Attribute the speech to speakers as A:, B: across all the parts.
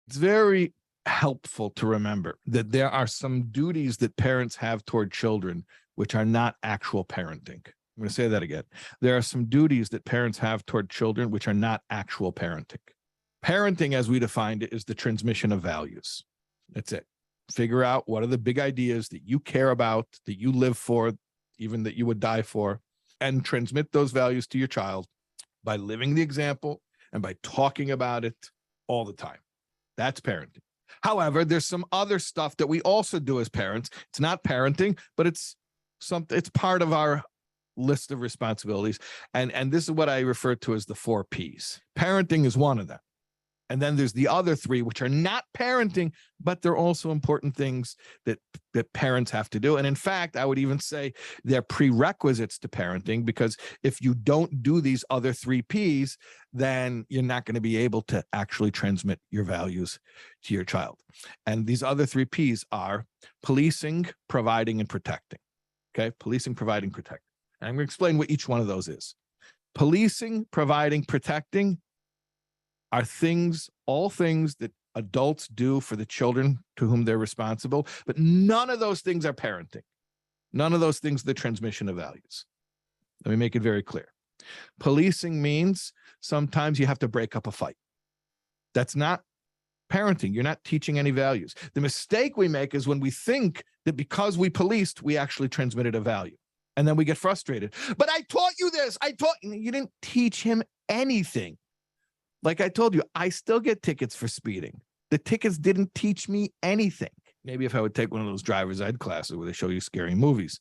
A: It's very helpful to remember that there are some duties that parents have toward children which are not actual parenting. I'm going to say that again. There are some duties that parents have toward children which are not actual parenting. Parenting, as we defined it, is the transmission of values. That's it. Figure out what are the big ideas that you care about, that you live for, even that you would die for, and transmit those values to your child by living the example and by talking about it all the time. That's parenting. However, there's some other stuff that we also do as parents. It's not parenting, but it's part of our list of responsibilities. And this is what I refer to as the 4 Ps. Parenting is one of them. And then there's the other 3, which are not parenting, but they're also important things that parents have to do. And in fact, I would even say they're prerequisites to parenting, because if you don't do these other 3 Ps, then you're not going to be able to actually transmit your values to your child. And these other 3 Ps are policing, providing, and protecting. Okay, policing, providing, protecting. And I'm going to explain what each one of those is. Policing, providing, protecting are all things that adults do for the children to whom they're responsible, but none of those things are parenting. None of those things are the transmission of values. Let me make it very clear. Policing means sometimes you have to break up a fight. That's not parenting. You're not teaching any values. The mistake we make is when we think that because we policed, we actually transmitted a value. And then we get frustrated. But I taught you this. You didn't teach him anything. Like I told you, I still get tickets for speeding. The tickets didn't teach me anything. Maybe if I would take one of those driver's ed classes where they show you scary movies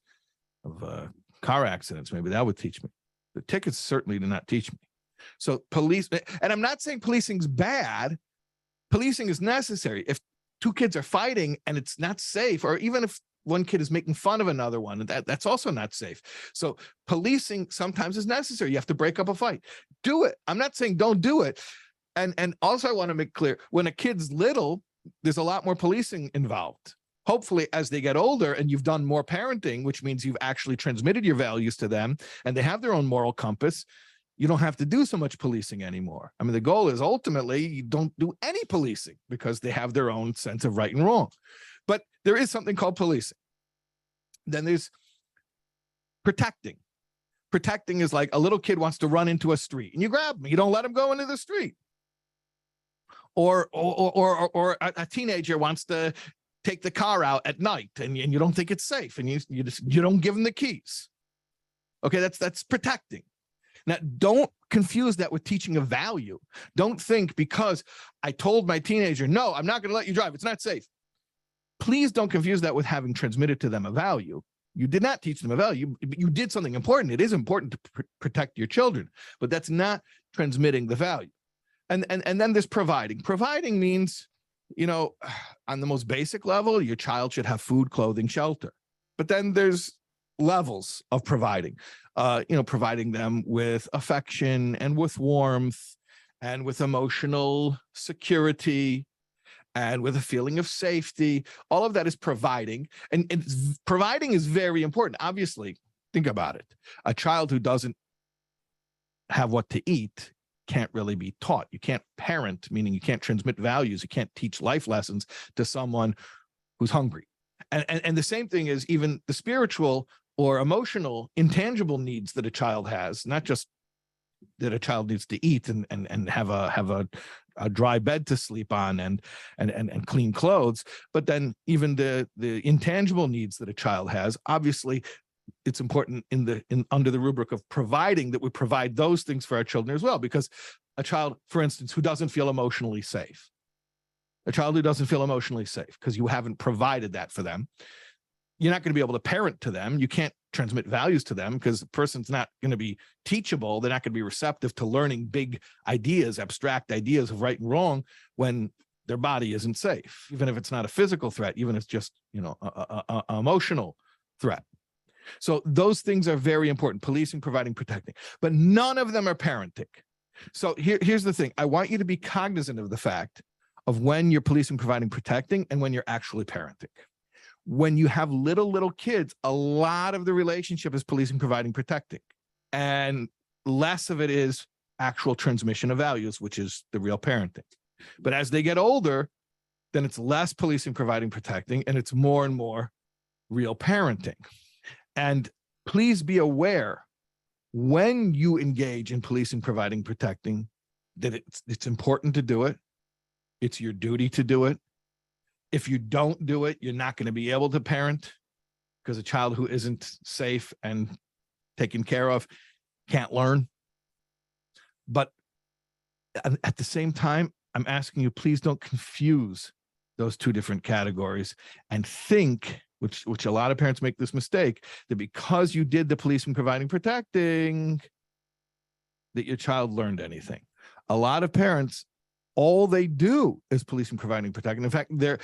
A: of car accidents, maybe that would teach me. The tickets certainly did not teach me. So police, and I'm not saying policing's bad. Policing is necessary. If 2 kids are fighting and it's not safe, or even if one kid is making fun of another one, that's also not safe. So policing sometimes is necessary. You have to break up a fight. Do it. I'm not saying don't do it. And also I want to make clear, when a kid's little, there's a lot more policing involved. Hopefully, as they get older and you've done more parenting, which means you've actually transmitted your values to them and they have their own moral compass, you don't have to do so much policing anymore. I mean, the goal is ultimately you don't do any policing because they have their own sense of right and wrong. But there is something called policing. Then there's protecting. Protecting is like a little kid wants to run into a street and you grab him. You don't let him go into the street. Or a teenager wants to take the car out at night and you don't think it's safe and you don't give him the keys. Okay, that's protecting. Now, don't confuse that with teaching a value. Don't think because I told my teenager, no, I'm not going to let you drive. It's not safe. Please don't confuse that with having transmitted to them a value. You did not teach them a value. You did something important. It is important to protect your children, but that's not transmitting the value. And then there's providing. Providing means, on the most basic level, your child should have food, clothing, shelter. But then there's levels of providing, providing them with affection and with warmth and with emotional security and with a feeling of safety. All of that is providing. And providing is very important. Obviously, think about it. A child who doesn't have what to eat can't really be taught. You can't parent, meaning you can't transmit values. You can't teach life lessons to someone who's hungry. And the same thing is even the spiritual or emotional intangible needs that a child has, not just that a child needs to eat and have a dry bed to sleep on and clean clothes, but then even the intangible needs that a child has. Obviously, it's important under the rubric of providing that we provide those things for our children as well, because a child, for instance, who doesn't feel emotionally safe, because you haven't provided that for them, you're not going to be able to parent to them. You can't transmit values to them because the person's not going to be teachable. They're not going to be receptive to learning big ideas, abstract ideas of right and wrong when their body isn't safe, even if it's not a physical threat, even if it's just, a emotional threat. So those things are very important: policing, providing, protecting, but none of them are parenting. So here's the thing. I want you to be cognizant of the fact of when you're policing, providing, protecting, and when you're actually parenting. When you have little kids, a lot of the relationship is policing, providing, protecting, and less of it is actual transmission of values, which is the real parenting. But as they get older, then it's less policing, providing, protecting, and it's more and more real parenting. And please be aware, when you engage in policing, providing, protecting, that it's important to do it. It's your duty to do it. If you don't do it, you're not going to be able to parent, because a child who isn't safe and taken care of can't learn. But at the same time, I'm asking you, please don't confuse those two different categories and think, which a lot of parents make this mistake, that because you did the policing, providing, protecting, that your child learned anything. A lot of parents, all they do is policing, providing, protecting. In fact, there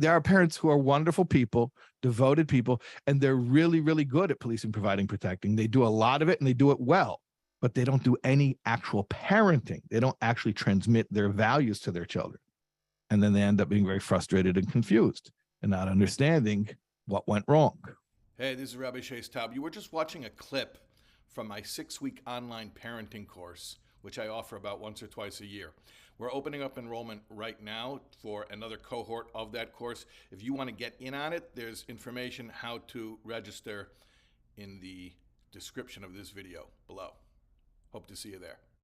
A: are parents who are wonderful people, devoted people, and they're really, really good at policing, providing, protecting. They do a lot of it and they do it well, but they don't do any actual parenting. They don't actually transmit their values to their children. And then they end up being very frustrated and confused and not understanding what went wrong.
B: Hey, this is Rabbi Shais Taub. You were just watching a clip from my 6-week online parenting course, which I offer about once or twice a year. We're opening up enrollment right now for another cohort of that course. If you want to get in on it, there's information how to register in the description of this video below. Hope to see you there.